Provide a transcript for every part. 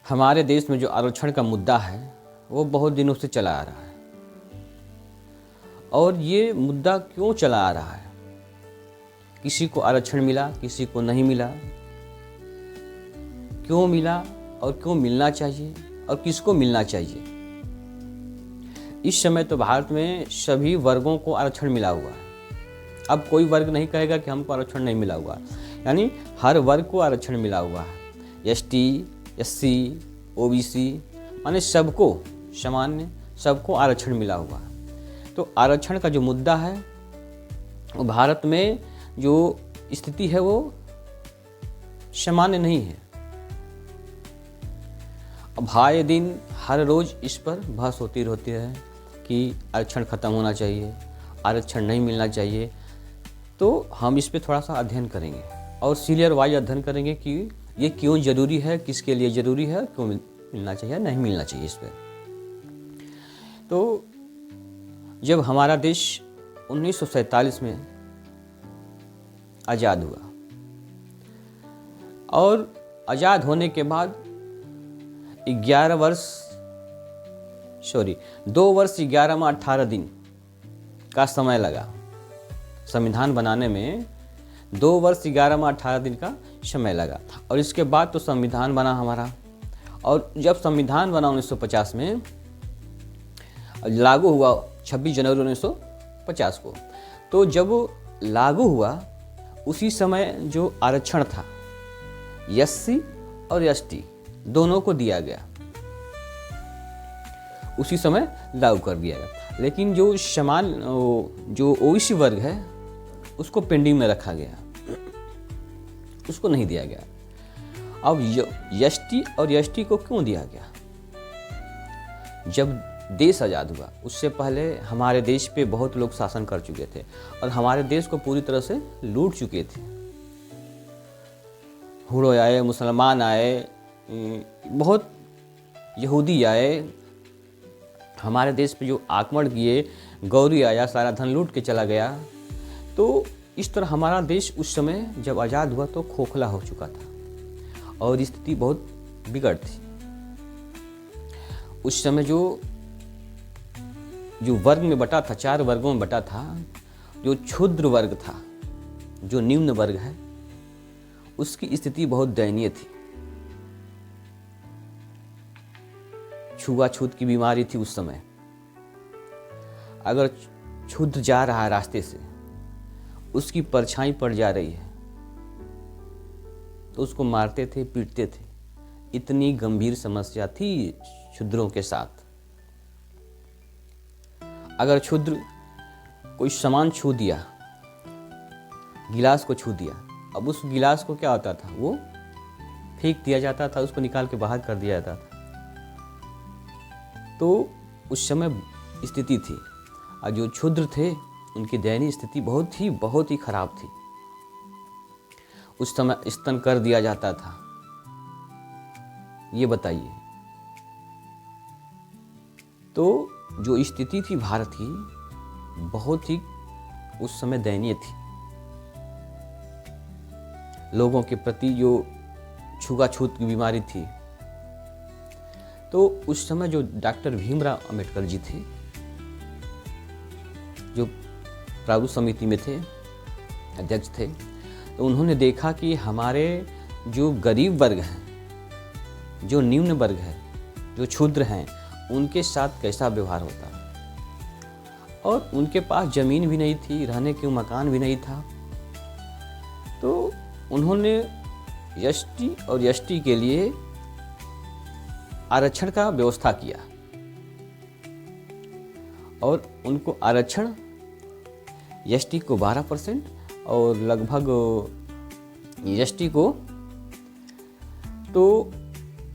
हमारे देश में जो आरक्षण का मुद्दा है वो बहुत दिनों से चला आ रहा है। और ये मुद्दा क्यों चला आ रहा है? किसी को आरक्षण मिला, किसी को नहीं मिला, क्यों मिला और क्यों मिलना चाहिए और किसको मिलना चाहिए? इस समय तो भारत में सभी वर्गों को आरक्षण मिला हुआ है। अब कोई वर्ग नहीं कहेगा कि हमको आरक्षण नहीं मिला हुआ, यानी हर वर्ग को आरक्षण मिला हुआ है। एसटी, एससी, ओबीसी माने सबको सामान्य, सबको आरक्षण मिला हुआ है। तो आरक्षण का जो मुद्दा है वो भारत में जो स्थिति है वो सामान्य नहीं है। अब आए दिन हर रोज इस पर बहस होती रहती है कि आरक्षण खत्म होना चाहिए, आरक्षण नहीं मिलना चाहिए। तो हम इस पे थोड़ा सा अध्ययन करेंगे और सीरियल वाइज अध्ययन करेंगे कि ये क्यों ज़रूरी है, किसके लिए ज़रूरी है, क्यों मिलना चाहिए, नहीं मिलना चाहिए इस पर। तो जब हमारा देश 1947 में आज़ाद हुआ और आज़ाद होने के बाद 2 वर्ष 11 माह 18 दिन का समय लगा। संविधान बनाने में 2 वर्ष 11 माह 18 दिन का समय लगा और इसके बाद तो संविधान बना हमारा। और जब संविधान बना 1950 में, लागू हुआ 26 जनवरी 1950 को, तो जब लागू हुआ उसी समय जो आरक्षण था एससी और एसटी दोनों को दिया गया, उसी समय लागू कर दिया गया। लेकिन जो ओबीसी वर्ग है उसको पेंडिंग में रखा गया, उसको नहीं दिया गया। अब एसटी और एसटी को क्यों दिया गया? जब देश आज़ाद हुआ उससे पहले हमारे देश पे बहुत लोग शासन कर चुके थे और हमारे देश को पूरी तरह से लूट चुके थे। हुड़ो आए, मुसलमान आए, बहुत यहूदी आए, हमारे देश पे जो आक्रमण किए, गौरी आया, सारा धन लूट के चला गया। तो इस तरह हमारा देश उस समय जब आज़ाद हुआ तो खोखला हो चुका था और स्थिति बहुत बिगड़ थी। उस समय जो वर्ग में बटा था, 4 वर्गों में बटा था, जो क्षुद्र वर्ग था, जो निम्न वर्ग है, उसकी स्थिति बहुत दयनीय थी। छुआछूत की बीमारी थी उस समय। अगर क्षुद्र जा रहा है रास्ते से, उसकी परछाई पड़ जा रही है तो उसको मारते थे, पीटते थे। इतनी गंभीर समस्या थी क्षुद्रों के साथ। अगर क्षुद्र कोई सामान छू दिया, गिलास को छू दिया, अब उस गिलास को क्या होता था, वो फेंक दिया जाता था, उसको निकाल के बाहर कर दिया जाता था। तो उस समय स्थिति थी और जो क्षुद्र थे उनकी दयनीय स्थिति बहुत ही खराब थी। उस समय स्तन कर दिया जाता था। ये बताइए, तो जो स्थिति थी भारत की बहुत ही उस समय दयनीय थी। लोगों के प्रति जो छुआछूत की बीमारी थी, तो उस समय जो डॉक्टर भीमराव अंबेडकर जी थे, जो प्रारूप समिति में थे, अध्यक्ष थे, तो उन्होंने देखा कि हमारे जो गरीब वर्ग हैं, जो निम्न वर्ग है, जो क्षुद्र हैं, उनके साथ कैसा व्यवहार होता है। और उनके पास ज़मीन भी नहीं थी, रहने के मकान भी नहीं था। तो उन्होंने एसटी और एसटी के लिए आरक्षण का व्यवस्था किया और उनको आरक्षण एसटी को 12% और लगभग एसटी को तो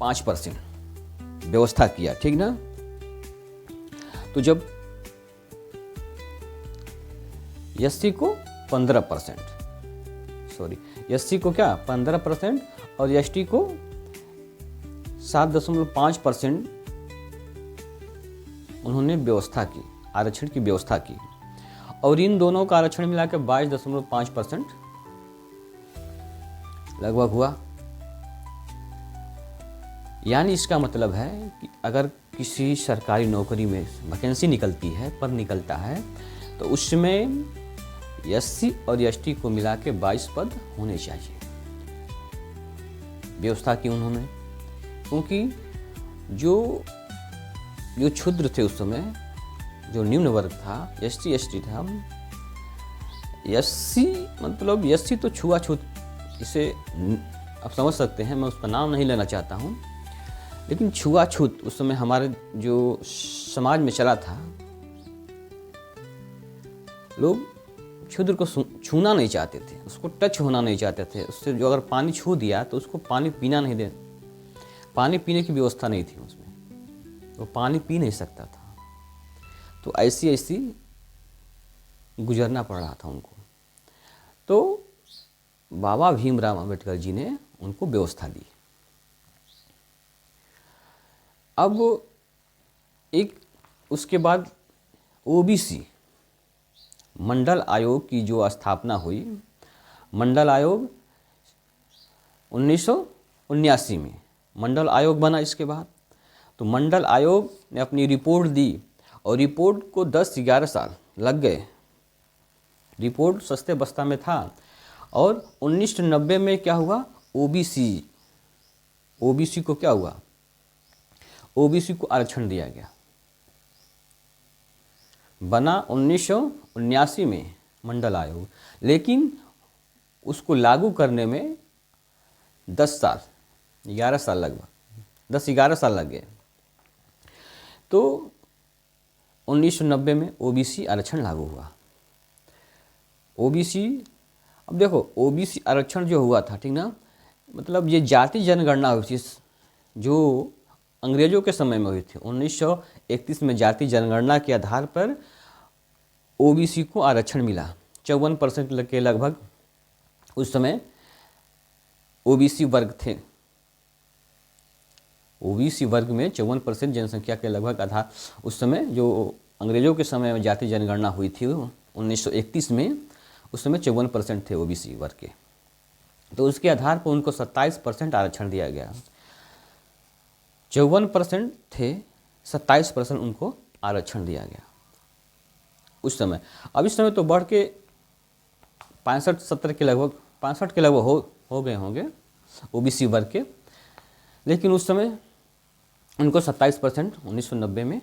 5% व्यवस्था किया, ठीक ना। तो जब एससी को 15%, एससी को क्या 15% और एसटी को 7.5% उन्होंने व्यवस्था की, आरक्षण की व्यवस्था की। और इन दोनों का आरक्षण मिलाकर 22.5% लगभग हुआ। यानी इसका मतलब है कि अगर किसी सरकारी नौकरी में वैकेंसी निकलती है, पद निकलता है, तो उसमें SC और ST को मिला के 22 पद होने चाहिए। व्यवस्था की उन्होंने, क्योंकि जो क्षुद्र थे उस समय, जो निम्न वर्ग था, ST ST था, SC मतलब SC तो छुआछूत, इसे आप समझ सकते हैं, मैं उसका नाम नहीं लेना चाहता हूँ, लेकिन छुआछूत उस समय हमारे जो समाज में चला था, लोग क्षुद्र को छूना नहीं चाहते थे, उसको टच होना नहीं चाहते थे। उससे जो अगर पानी छू दिया तो उसको पानी पीना नहीं दे, पानी पीने की व्यवस्था नहीं थी उसमें, वो पानी पी नहीं सकता था। तो ऐसी गुजरना पड़ रहा था उनको। तो बाबा भीमराव अंबेडकर जी ने उनको व्यवस्था दी। अब एक उसके बाद OBC मंडल आयोग की जो स्थापना हुई, मंडल आयोग 1979 में मंडल आयोग बना। इसके बाद तो मंडल आयोग ने अपनी रिपोर्ट दी और रिपोर्ट को 10-11 साल लग गए। रिपोर्ट सस्ते बस्ता में था। और 1990 में क्या हुआ, ओबीसी को क्या हुआ, OBC को आरक्षण दिया गया। बना 1979 में मंडल आयोग, लेकिन उसको लागू करने में 11 साल लगभग 10-11 साल लग गए। तो 1990 में OBC आरक्षण लागू हुआ। OBC, अब देखो OBC आरक्षण जो हुआ था, ठीक ना, मतलब ये जाति जनगणना हुई थी जो अंग्रेजों के समय में हुई थी। 1931 में जाति जनगणना के आधार पर OBC को आरक्षण मिला। 54% के लगभग उस समय OBC वर्ग थे। OBC वर्ग में 54% जनसंख्या के लगभग आधार, उस समय जो अंग्रेजों के समय में जाति जनगणना हुई थी 1931 में, उस समय 54% थे OBC वर्ग के। तो उसके आधार पर उनको 27% आरक्षण दिया गया। 54% थे, 27% उनको आरक्षण दिया गया उस समय। अब इस समय तो बढ़ के 65 के लगभग हो गए होंगे OBC वर्ग के, लेकिन उस समय उनको 27% 1990 में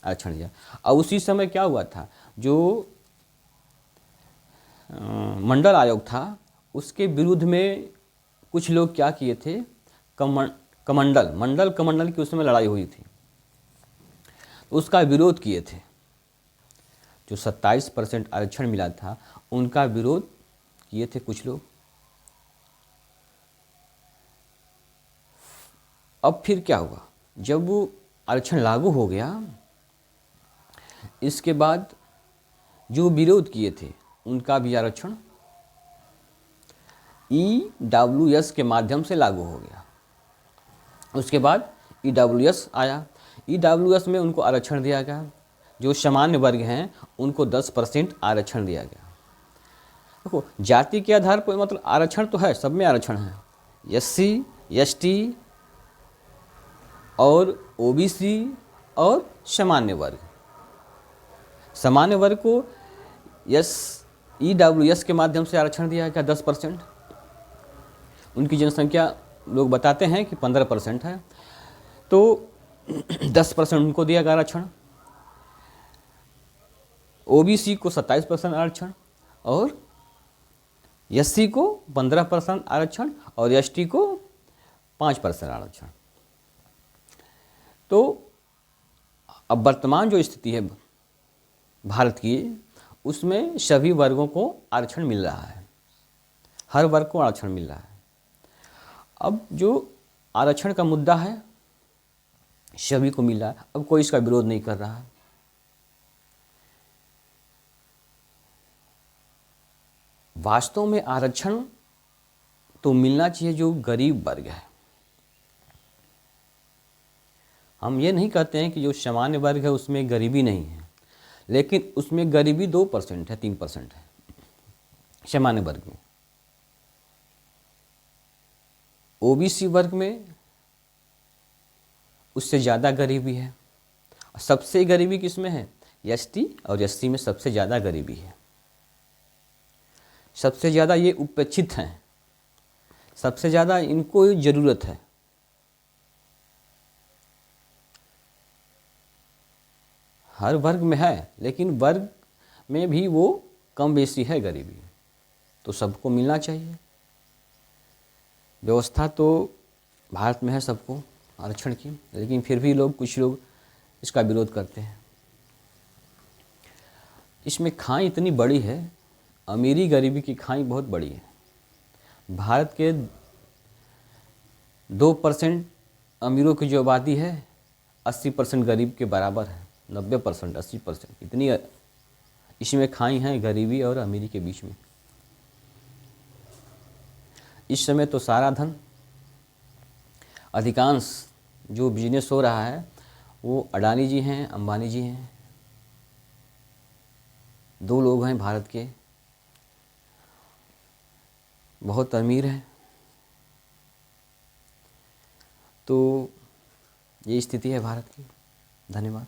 आरक्षण दिया। अब उसी समय क्या हुआ था, जो मंडल आयोग था उसके विरुद्ध में कुछ लोग क्या किए थे, कमंडल की उस समय लड़ाई हुई थी, तो उसका विरोध किए थे। जो 27% आरक्षण मिला था उनका विरोध किए थे कुछ लोग। अब फिर क्या हुआ, जब वो आरक्षण लागू हो गया, इसके बाद जो विरोध किए थे उनका भी आरक्षण EWS के माध्यम से लागू हो गया। उसके बाद EWS आया, EWS में उनको आरक्षण दिया गया। जो सामान्य वर्ग हैं उनको 10% आरक्षण दिया गया। देखो जाति के आधार पर मतलब आरक्षण तो है, सब में आरक्षण है, SC ST और OBC और सामान्य वर्ग। सामान्य वर्ग को EWS के माध्यम से आरक्षण दिया गया 10%। उनकी जनसंख्या लोग बताते हैं कि 15% है, तो 10% उनको दिया गया आरक्षण। OBC को 27% आरक्षण और SC को 15% आरक्षण और ST को 5% आरक्षण। तो अब वर्तमान जो स्थिति है भारत की, उसमें सभी वर्गों को आरक्षण मिल रहा है, हर वर्ग को आरक्षण मिल रहा है। अब जो आरक्षण का मुद्दा है सभी को मिल रहा है, अब कोई इसका विरोध नहीं कर रहा है। वास्तव में आरक्षण तो मिलना चाहिए जो गरीब वर्ग है। हम ये नहीं कहते हैं कि जो सामान्य वर्ग है उसमें गरीबी नहीं है, लेकिन उसमें गरीबी 2% है, 3% है सामान्य वर्ग में। OBC वर्ग में उससे ज़्यादा गरीबी है। सबसे गरीबी किस में है? एसटी और एससी में सबसे ज़्यादा गरीबी है। सबसे ज़्यादा ये उपेक्षित हैं, सबसे ज़्यादा इनको ज़रूरत है। हर वर्ग में है, लेकिन वर्ग में भी वो कम बेसी है गरीबी, तो सबको मिलना चाहिए। व्यवस्था तो भारत में है सबको आरक्षण की, लेकिन फिर भी कुछ लोग इसका विरोध करते हैं। इसमें खाई इतनी बड़ी है, अमीरी गरीबी की खाई बहुत बड़ी है। भारत के 2% अमीरों की जो आबादी है 80% गरीब के बराबर है। 90% 80% इतनी इसमें खाई है गरीबी और अमीरी के बीच में। इस समय तो सारा धन, अधिकांश जो बिजनेस हो रहा है वो अडानी जी हैं, अंबानी जी हैं। 2 लोग हैं भारत के, बहुत अमीर हैं। तो ये स्थिति है भारत की। धन्यवाद।